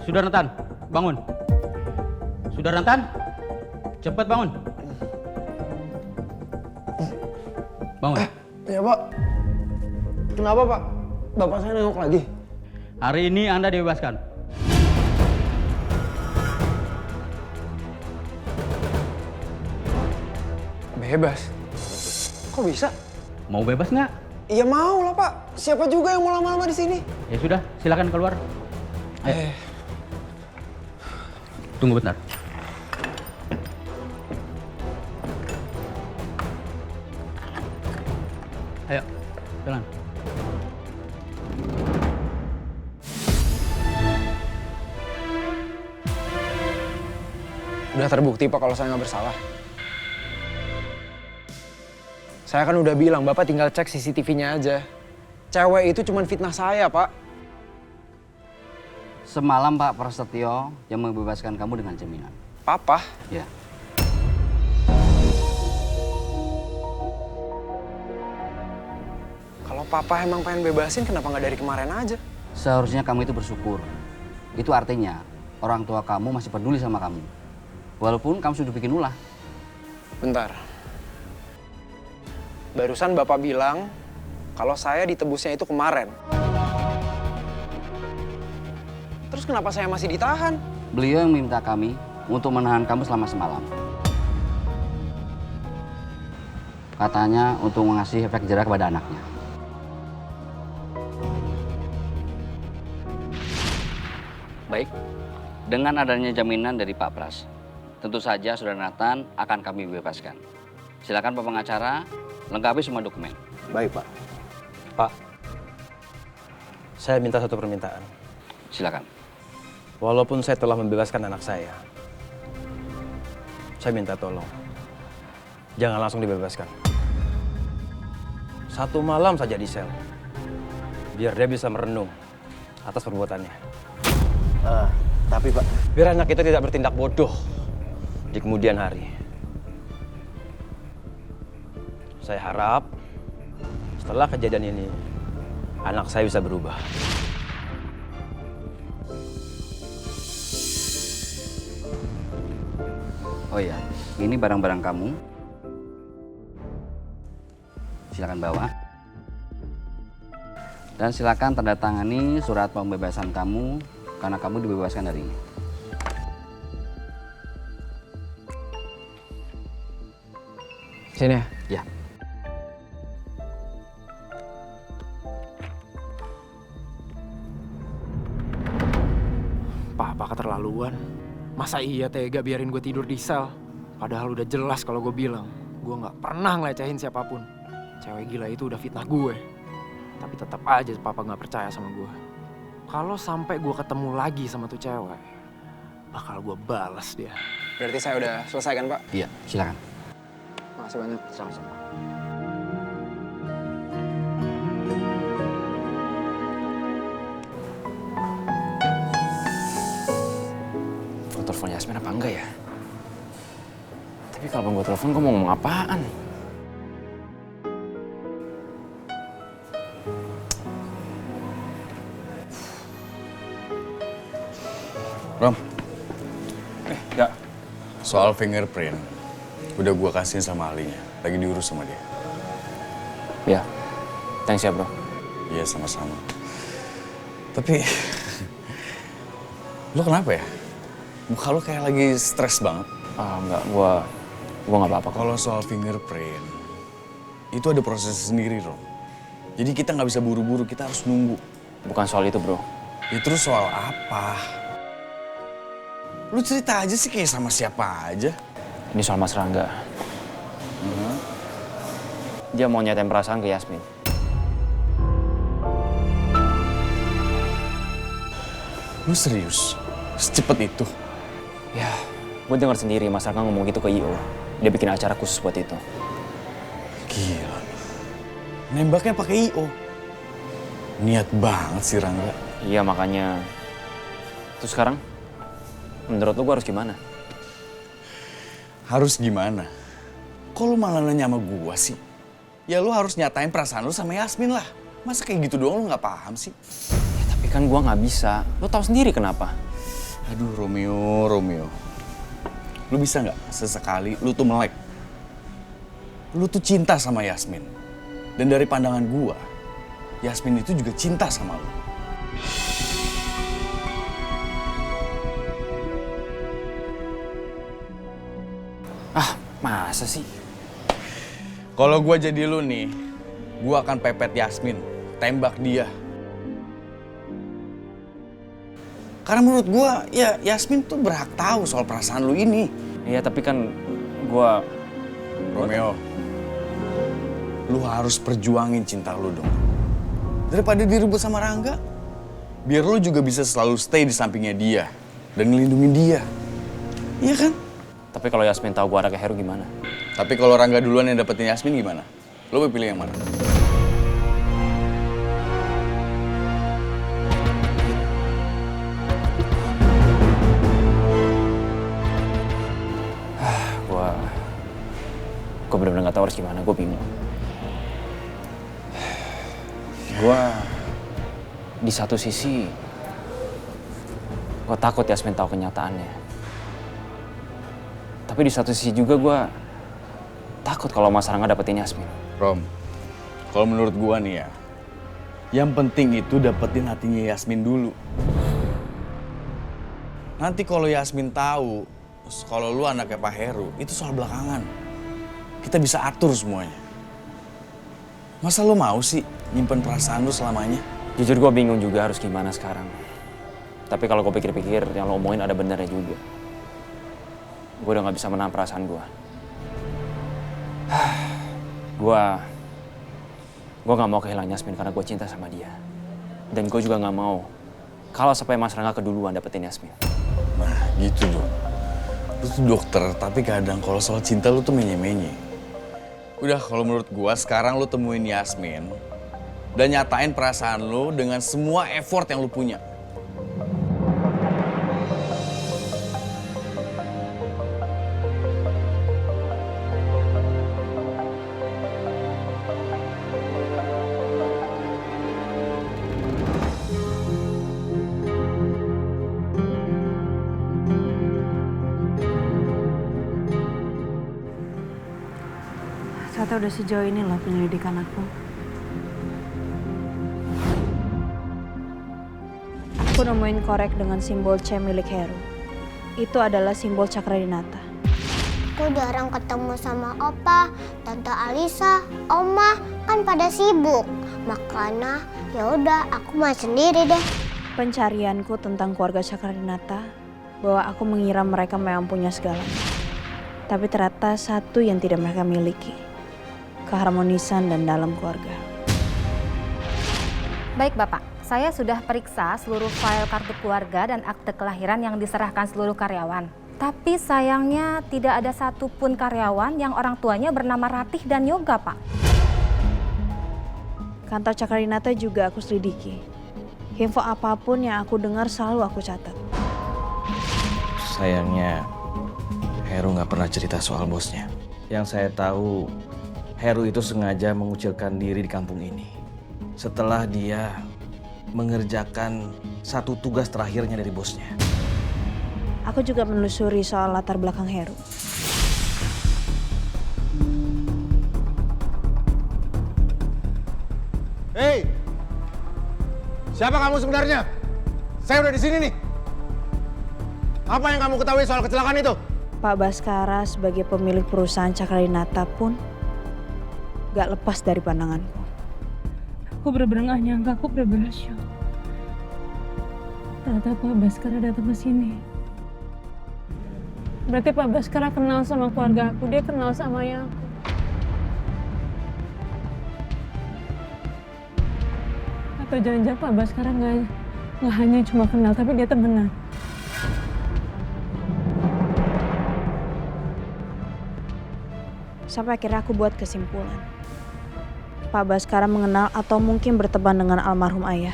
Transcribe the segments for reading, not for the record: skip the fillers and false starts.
Sudah Nathan, bangun. Sudah Nathan, cepat bangun. Bangun. Ya Pak. Kenapa Pak? Bapak saya nengok lagi. Hari ini Anda dibebaskan. Bebas? Kok bisa? Mau bebas nggak? Iya mau lah Pak. Siapa juga yang mau lama-lama di sini? Ya sudah, silakan keluar. Ayo. Tunggu bentar. Ayo, jalan. Udah terbukti Pak kalau saya nggak bersalah. Saya kan udah bilang, Bapak tinggal cek CCTV-nya aja. Cewek itu cuma fitnah saya, Pak. Semalam Pak Prasetyo yang membebaskan kamu dengan jaminan. Papa? Ya. Kalau Papa emang pengen bebasin, kenapa nggak dari kemarin aja? Seharusnya kamu itu bersyukur. Itu artinya orang tua kamu masih peduli sama kamu. Walaupun kamu sudah bikin ulah. Bentar. Barusan Bapak bilang kalau saya ditebusnya itu kemarin. Terus kenapa saya masih ditahan? Beliau yang meminta kami untuk menahan kamu selama semalam. Katanya untuk mengasih efek jerah kepada anaknya. Baik, dengan adanya jaminan dari Pak Pras, tentu saja Saudara Nathan akan kami bebaskan. Silakan Pak pengacara, lengkapi semua dokumen. Baik, Pak. Pak, saya minta satu permintaan. Silakan. Walaupun saya telah membebaskan anak saya minta tolong, jangan langsung dibebaskan. 1 malam saja di sel, biar dia bisa merenung atas perbuatannya. Tapi Pak, Biar anak itu tidak bertindak bodoh di kemudian hari. Saya harap setelah kejadian ini, anak saya bisa berubah. Oh iya, ini barang-barang kamu. Silakan bawa. Dan silakan tanda tangani surat pembebasan kamu karena kamu dibebaskan hari ini. sini ya. Ya. Papa keterlaluan. Masa iya tega biarin gue tidur di sel? Padahal udah jelas kalau gue bilang, gue nggak pernah ngelecehin siapapun. Cewek gila itu udah fitnah gue. Tapi tetap aja Papa nggak percaya sama gue. Kalau sampai gue ketemu lagi sama tuh cewek, bakal gue balas dia. Berarti saya udah selesai kan Pak? Iya, silakan. Makasih banyak. Sama-sama. Gue telepon Yasmin apa enggak ya? Tapi kalau gue telepon, gue mau ngomong apaan? Rom, Ya. soal fingerprint udah gua kasihin sama ahlinya. Lagi diurus sama dia. Ya. Thanks ya, bro. Iya, sama-sama. Tapi lo kenapa ya? Muka lo kayak lagi stres banget. Ah, enggak, gua nggak apa-apa kok. Kalau soal fingerprint, itu ada proses sendiri, Rom. Jadi kita nggak bisa buru-buru, kita harus nunggu. Bukan soal itu, bro. Ya terus soal apa? Lu cerita aja sih kayak sama siapa aja. Ini soal Mas Rangga. Dia mau nyatain perasaan ke Yasmin. Lu serius? Secepat itu? Ya, gue dengar sendiri Mas Rangga ngomong gitu ke I.O. Dia bikin acara khusus buat itu. Gila. Nembaknya pakai I.O. Niat banget sih Rangga. Iya, makanya. Terus sekarang, menurut lu gue harus gimana? Harus gimana? Kok lu malah nanya sama gua sih? Ya lu harus nyatain perasaan lu sama Yasmin lah. Masa kayak gitu doang lu nggak paham sih? Ya, tapi kan gue nggak bisa. Lu tahu sendiri kenapa. Aduh Romeo. Lu bisa nggak sesekali lu tuh melek? Lu tuh cinta sama Yasmin. Dan dari pandangan gua, Yasmin itu juga cinta sama lu. Masa sih? Kalau gua jadi lu nih, gua akan pepet Yasmin, tembak dia. Karena menurut gua, ya Yasmin tuh berhak tahu soal perasaan lu ini. Iya, tapi kan gua... Romeo, lu harus perjuangin cinta lu dong. Daripada direbut sama Rangga, biar lu juga bisa selalu stay di sampingnya dia dan ngelindungin dia. Iya kan? Tapi kalau Yasmin tahu gua anaknya Heru gimana? Tapi kalau Rangga duluan yang dapetin Yasmin gimana? Lu mau pilih yang mana? Gue bener-bener gak tahu harus gimana, gue bingung. Gue di satu sisi, gue takut Yasmin tahu kenyataannya. Tapi di satu sisi juga gue takut kalau Mas Rangga dapetin Yasmin. Rom, kalau menurut gua nih ya, yang penting itu dapetin hatinya Yasmin dulu. Nanti kalau Yasmin tahu kalau lu anaknya Pak Heru, itu soal belakangan. Kita bisa atur semuanya. Masa lu mau sih nyimpen perasaan lu selamanya? Jujur gue bingung juga harus gimana sekarang. Tapi kalau gue pikir-pikir, yang lo omongin ada benernya juga. Gue udah gak bisa menahan perasaan gue. Gue gak mau kehilangan Yasmin karena gue cinta sama dia. Dan gue juga gak mau kalau sampai Mas Rangga keduluan dapetin Yasmin. Nah gitu dong. Lu tuh dokter, tapi kadang kalau soal cinta lu tuh menye-menye. Udah, kalau menurut gua sekarang lu temuin Yasmin dan nyatain perasaan lu dengan semua effort yang lu punya. Ternyata udah sejauh ini loh penyelidikan aku. Aku nemuin korek dengan simbol C milik Heru. Itu adalah simbol Cakradinata. Aku jarang ketemu sama Opa, Tante Alisa, Oma kan pada sibuk. Makanya ya udah aku main sendiri deh. Pencarianku tentang keluarga Cakradinata bahwa aku mengira mereka memang punya segalanya. Tapi ternyata satu yang tidak mereka miliki. Keharmonisan dan dalam keluarga. Baik Bapak, saya sudah periksa seluruh file kartu keluarga dan akte kelahiran yang diserahkan seluruh karyawan. Tapi sayangnya tidak ada satupun karyawan yang orang tuanya bernama Ratih dan Yoga, Pak. Kantor Cakradinata juga aku selidiki. Info apapun yang aku dengar selalu aku catat. Sayangnya, Heru nggak pernah cerita soal bosnya. Yang saya tahu, Heru itu sengaja mengucilkan diri di kampung ini. Setelah dia mengerjakan satu tugas terakhirnya dari bosnya. Aku juga menelusuri soal latar belakang Heru. Hei! Siapa kamu sebenarnya? Saya udah di sini nih. Apa yang kamu ketahui soal kecelakaan itu? Pak Baskara sebagai pemilik perusahaan Cakradinata pun gak lepas dari pandanganku. Aku bener-bener gak nyangka, aku bener-bener shock. Ternyata Pak Baskara datang ke sini. Berarti Pak Baskara kenal sama keluarga aku, dia kenal sama ayah aku. Atau jangan-jangan Pak Baskara nggak hanya cuma kenal, tapi dia temenan. Sampai akhirnya aku buat kesimpulan. Pak Baskara mengenal atau mungkin berteman dengan almarhum ayah.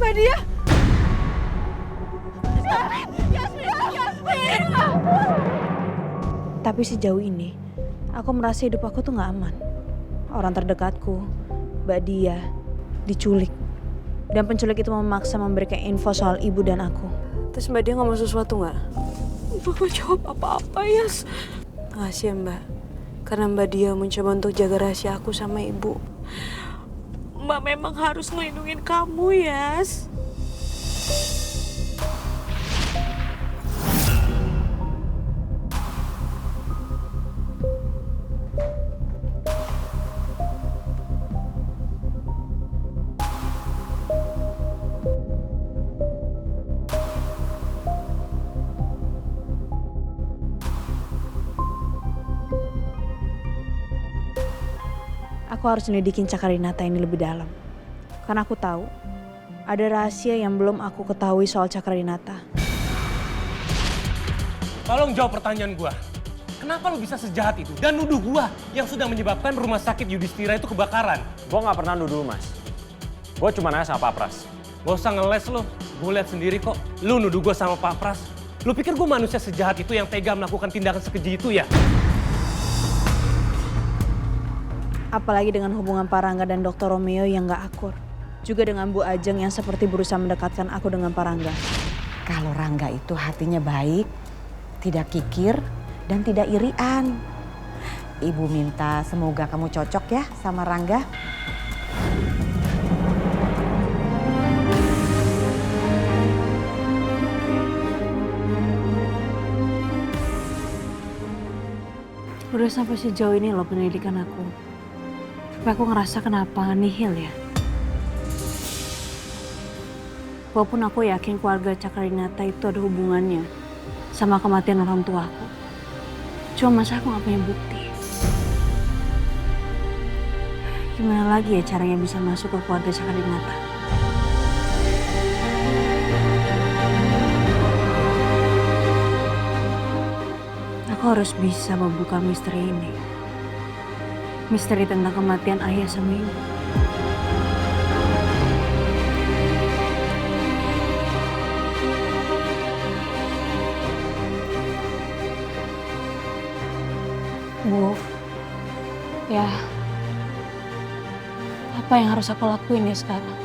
Mbak Dia! Tapi sejauh ini, Aku merasa hidup aku tuh gak aman. Orang terdekatku, Mbak Dia, diculik. Dan penculik itu memaksa memberikan info soal ibu dan aku. Terus Mbak Dia ngomong sesuatu nggak? Mbak gak jawab apa-apa, Yas. Makasih ya Mbak. Karena Mbak Dia mencoba untuk jaga rahasia aku sama ibu. Mbak memang harus ngelindungin kamu, Yas. Aku harus nyelidikin Cakarinata ini lebih dalam. Karena aku tahu ada rahasia yang belum aku ketahui soal Cakarinata. Tolong jawab pertanyaan gua. Kenapa lu bisa sejahat itu dan nuduh gua yang sudah menyebabkan rumah sakit Yudhistira itu kebakaran? Gue nggak pernah nuduh mas. Gue cuma nanya sama Pak Pras. Gak usah ngeles lu, gue lihat sendiri kok. Lu nuduh gua sama Pak Pras. Lu pikir gua manusia sejahat itu yang tega melakukan tindakan sekeji itu ya? Apalagi dengan hubungan Pak Rangga dan Dr. Romeo yang gak akur. Juga dengan Bu Ajeng yang seperti berusaha mendekatkan aku dengan Pak Rangga. Kalau Rangga itu hatinya baik, tidak kikir, dan tidak irian. Ibu minta semoga kamu cocok ya sama Rangga. Udah sampai sejauh ini loh penyelidikan aku. Tapi aku ngerasa kenapa nihil ya. Walaupun aku yakin keluarga Cakarinata itu ada hubungannya sama kematian orang tua aku. Cuma masa aku gak punya bukti. Gimana lagi ya caranya bisa masuk ke keluarga Cakarinata? Aku harus bisa membuka misteri ini. Misteri tentang kematian ayah sama ibu. Bu, ya, apa yang harus aku lakuin ya sekarang?